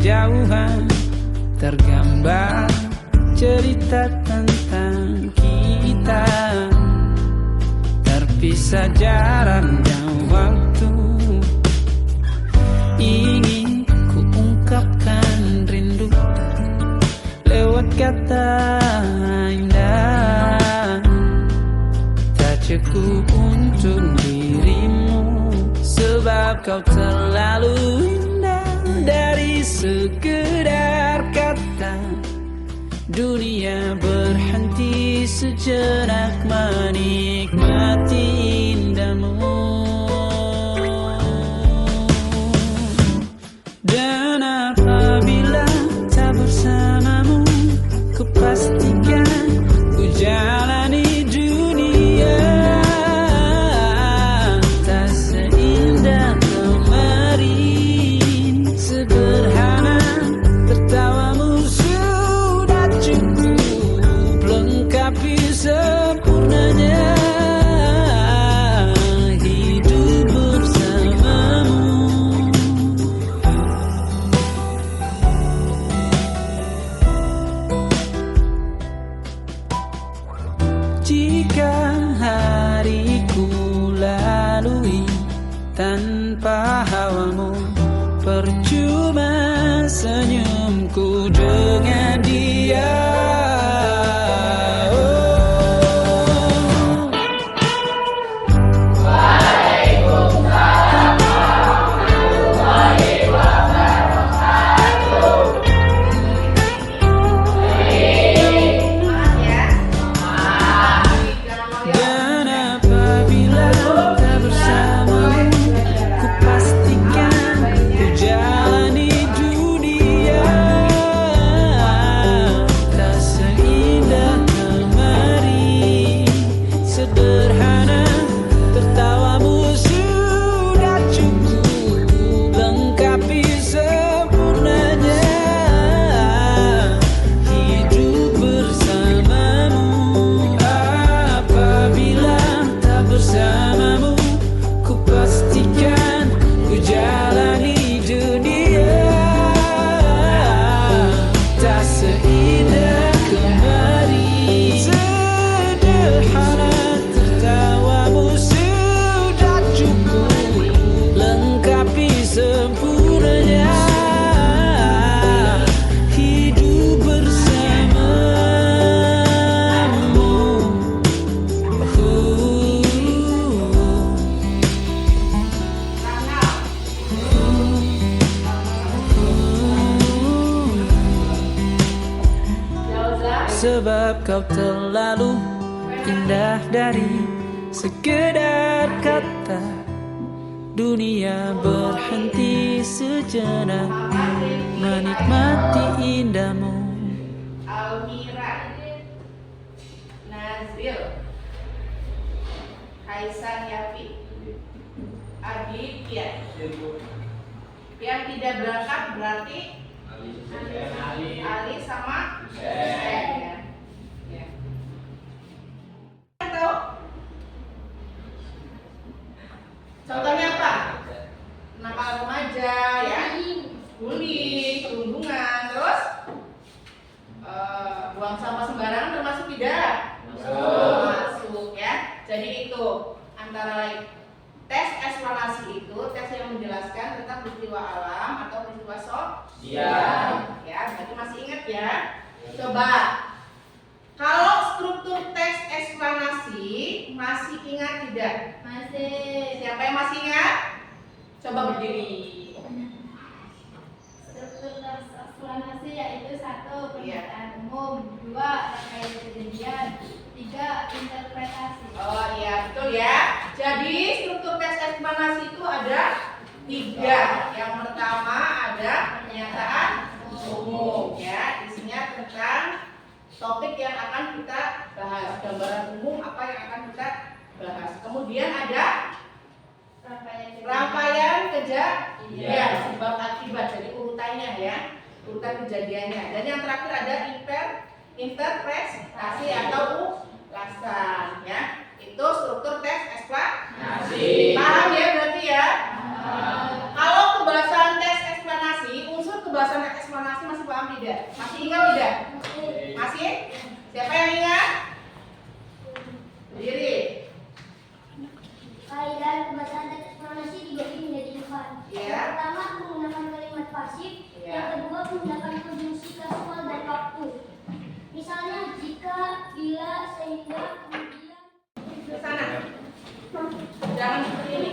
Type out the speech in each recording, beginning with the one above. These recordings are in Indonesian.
kejauhan tergambar cerita tentang kita, terpisah jarak dan waktu. Ingin ku ungkapkan rindu lewat kata indah, tak cukup untuk dirimu, sebab kau terlalu indah. Dari sekedar kata, dunia berhenti sejenak menikmati indahmu. Dan apabila tak bersamamu, ku pastikan ku jalani dunia tak seindah kemarin. Sederhana, tertawamu sudah cukup lengkapi sempurnanya hidup bersamamu. Jika hariku lalui tanpa hawamu, percuma senyumku dengan dia. Dan apabila tak bersamamu, ku pastikan ku jalani dunia tak seindah kemarin. Sederhana, tertawamu sudah cukup lengkapi sempurnanya hidup bersamamu. Apabila tak bersamamu, ku pastikan ku jalani dunia tak seindah kemarin. Sederhana, tertawamu sudah cukup lengkapi sempurnanya hidup bersamamu. Sebab kau terlalu indah dari sekedar kata, dunia berhenti sejenak menikmati indahmu. Almira, Nazil, Kaisan Yafi, Aditya. Yang tidak berangkat berarti Ali sama Hussein, ya. Ya. Tahu? Contohnya apa? Nakal remaja, ya, bullying, perundungan, terus buang sampah sembarangan termasuk tidak? Masuk, ya. Jadi itu antara lain tes eksplanasi itu tes yang menjelaskan tentang peristiwa alam atau peristiwa sosial. Ya, berarti masih ingat ya? Coba kalau struktur tes eksplanasi masih ingat tidak? Masih. Siapa yang masih ingat? Coba berdiri. Struktur eksplanasi yaitu 1. Iya. Pernyataan umum, 2. Rangkaian kejadian, 3. Interpretasi. Oh iya, betul ya. Jadi struktur tes eksplanasi itu ada 3. Yang pertama ada pernyataan umum, ya, isinya tentang topik yang akan kita bahas, gambaran umum apa yang akan kita bahas. Kemudian ada rangkaian kejadian, sebab akibat, jadi urutannya ya, urutan kejadiannya. Dan yang terakhir ada interpretasi atau ulasan, ya. Itu struktur tes eksplanasi. Paham ya berarti ya? Kalau kebahasan tes eksplanasi, unsur kebahasan tes tidak? Masih ingat tidak? Masih? Siapa yang ingat? Berdiri. Kaidah pembahasan teks eksplorasi dibagi menjadi 4. Ya. Yang pertama menggunakan kalimat pasif, Ya. yang kedua menggunakan konjungsi kasual dan waktu. Misalnya jika, bila, sehingga, kemudian. Ke sana. Jangan seperti ini.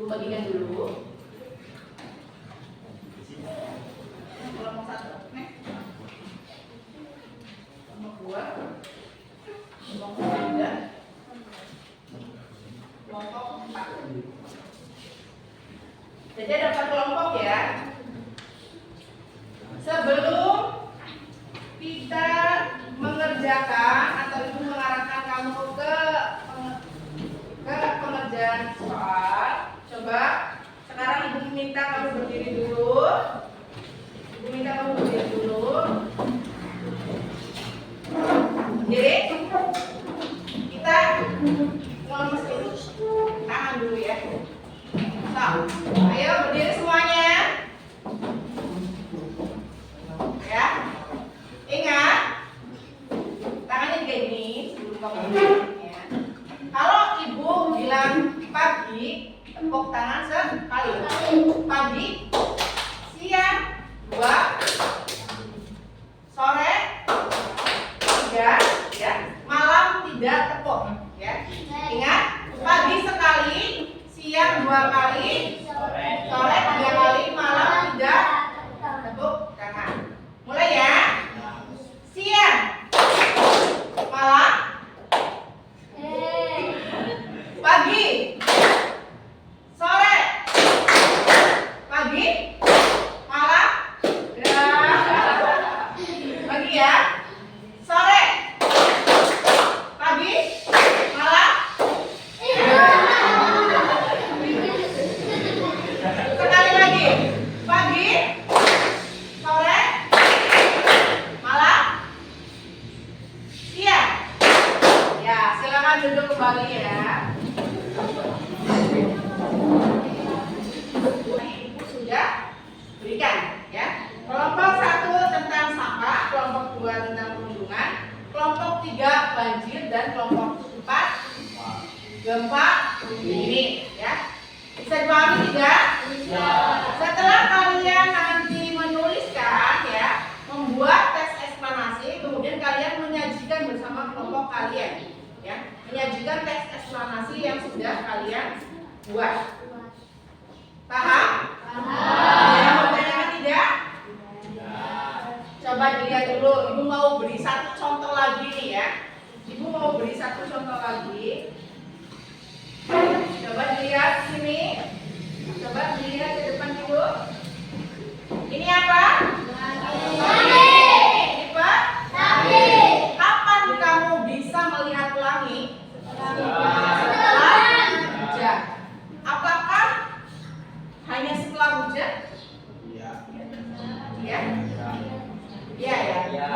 Bagikan dulu. Kelompok 1, kelompok 2, kelompok 3, kelompok 4. Jadi ada 4 kelompok ya. Sebelum kita mengerjakan atau ibu mengarahkan kamu ke pengerjaan soal, coba sekarang ibu minta kamu berdiri dulu. Ibu minta kamu berdiri dulu. Jadi kita ngelemes dulu, tangan dulu ya. So, ayo berdiri semuanya. Ya, ingat tangannya kayak gini sebelum kamu berdiri. Ya. Kalau ibu bilang pagi, tepuk tangan sekali. Pagi, siang 2, sore 3, ya. Malam 3 tepuk, ya. Ingat, pagi sekali, siang 2 kali, sore 3 kali, malam 3 tepuk tangan. Mulai ya. Siang, malam, pagi, sore, pagi, malam, ya. Pagi ya, sore, pagi, malam, sekali lagi, pagi, sore, malam, siang. Ya, silakan duduk kembali ya. Ibu sudah berikan ya. Kelompok 1 tentang sampah, kelompok 2 tentang perundungan, kelompok 3 banjir, dan kelompok 4 gempa bumi ya. Bisa dipahami tidak? Bisa. Setelah kalian nanti menuliskan ya, membuat teks eksplanasi, kemudian kalian menyajikan bersama kelompok kalian ya. Menyajikan teks eksplanasi yang sudah kalian buat. Paham? Paham. Yang bertanyakan tidak? Coba dilihat dulu. Ibu mau beri satu contoh lagi nih ya. Ibu mau beri satu contoh lagi. Coba dilihat sini. Coba dilihat ke depan dulu. Ini apa? Ini apa? Kapan kamu bisa melihat langit? Setelah hujan. Apakah hanya setelah hujan? Iya. Iya? Iya ya.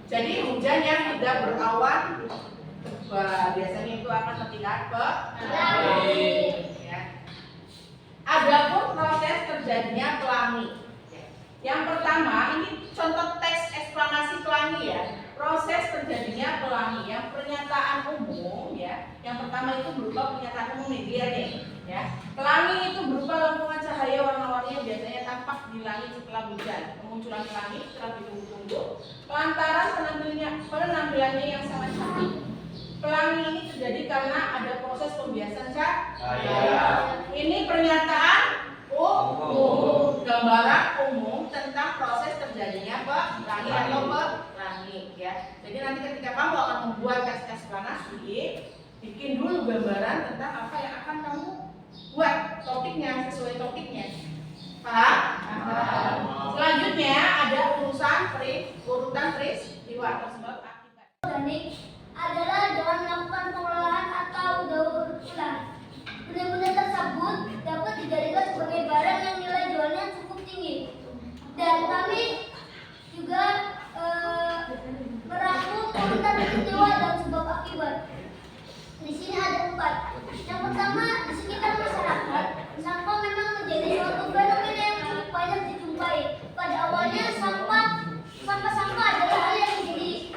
Jadi hujan yang tidak berawan, biasanya itu akan terlihat pelangi. Ya. Adapun proses terjadinya pelangi. Yang pertama, ini contoh teks eksplanasi pelangi ya. Proses terjadinya pelangi, yang pernyataan umum ya. Yang pertama itu berupa pernyataan umum nih, ya. Pelangi itu berupa lengkungan cahaya warna-warni yang biasanya tampak di langit setelah hujan. Kemunculan pelangi setelah ditunggu-tunggu lantaran penampilannya yang sangat cantik. Pelangi ini terjadi karena ada proses pembiasan cahaya. Ini pernyataan umum, gambaran umum tentang proses terjadinya relasi, bikin dulu gambaran tentang apa yang akan kamu buat, topiknya sesuai topiknya. Paham? Selanjutnya ada urutan peristiwa sebab akibat. Organik adalah dengan melakukan pengolahan atau daur ulang. Benda-benda tersebut dapat dijadikan sebagai barang yang nilai jualnya cukup tinggi. Dan kami juga merangkum urutan peristiwa dan sebab akibat. Di sini ada 4. Yang pertama, di sekitar masyarakat, sampah memang menjadi suatu fenomena yang cukup banyak dijumpai. Pada awalnya sampah-sampah adalah hal yang menjadi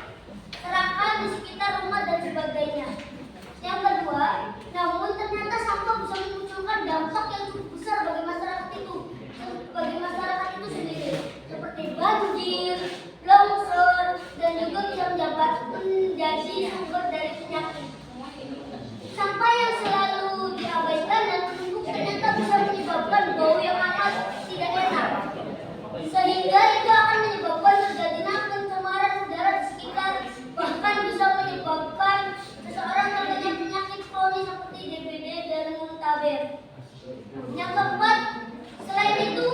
serakan di sekitar rumah dan sebagainya. Yang kedua, namun ternyata sampah bisa memunculkan dampak yang cukup besar bagi masyarakat itu sendiri, seperti banjir, longsor, dan juga bisa menjadi sumber dari penyakit. Sampah yang selalu diabaikan dan menumpuk ternyata bisa menyebabkan bau yang amat tidak enak, sehingga itu akan menyebabkan terjadinya pencemaran udara di sekitar, bahkan bisa menyebabkan seseorang terkena penyakit kronis seperti DBD dan muntaber. Yang keempat, selain itu,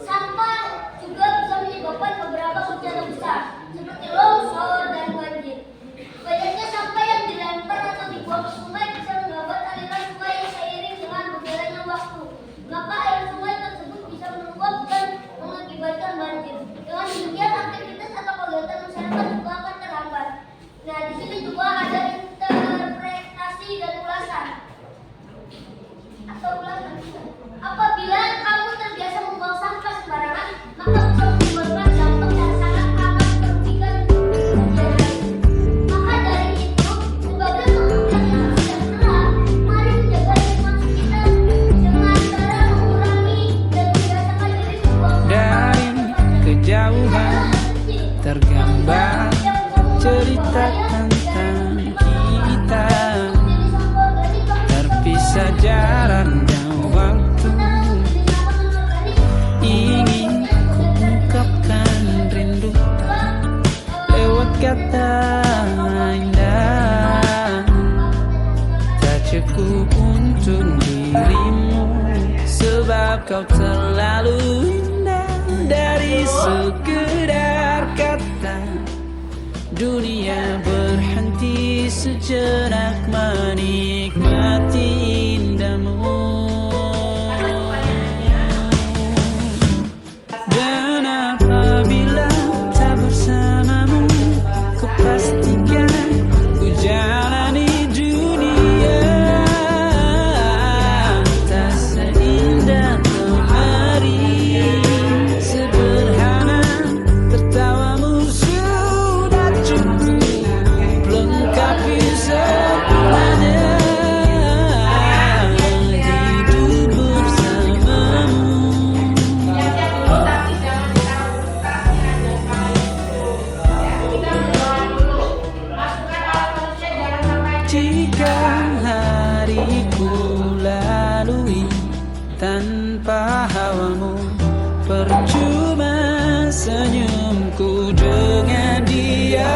sampah juga bisa menyebabkan beberapa bencana besar seperti longsor dan banjir. Banyaknya sampah yang dilempar atau dibuang ke sungai bisa menghambat aliran sungai seiring dengan berjalannya waktu. Maka air sungai tersebut bisa meluap dan mengakibatkan banjir. Dengan demikian aktivitas atau kegiatan masyarakat juga akan terhambat. Nah, di sini juga ada interpretasi dan ulasan. Apabila kamu terbiasa membuang sampah sembarangan, maka bisa menimbulkan dampak yang sangat amat merugikan untuk maka dari itu, sebagai makhluk yang sejahtera, mari menjaga lingkungan sekitar dengan cara mengurangi dan membiasakan diri membuang Dari kejauhan tergambar cerita tentang kita, terpisah jarak dan waktu. Ingin ungkapkan rindu lewat kata indah, tak cukup untuk dirimu, sebab kau terlalu indah. Dari sekedar kata, dunia berhenti sejenak menikmati indahmu. Dan apabila tak bersamamu, ku pastikan ku jalani dunia tak seindah kemarin. Sederhana, tertawamu sudah cukup lengkapi semuanya. Hidup bersamamu. Tapi jangan kita berdoa dulu. Masukkan alat manusia, jangan sampai Jika hariku lalui tanpa hawamu, percuma senyumku dengan dia.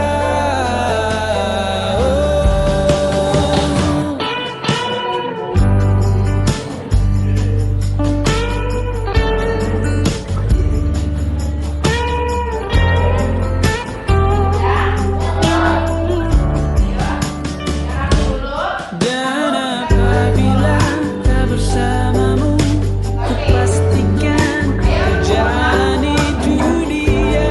Dan apabila tak bersamamu, ku pastikan ku jalani dunia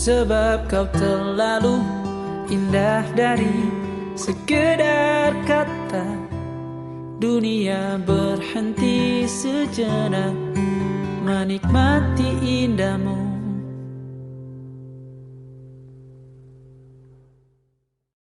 sebab kau terlalu indah dari sekedar kata. Dunia berhenti sejenak menikmati indahmu.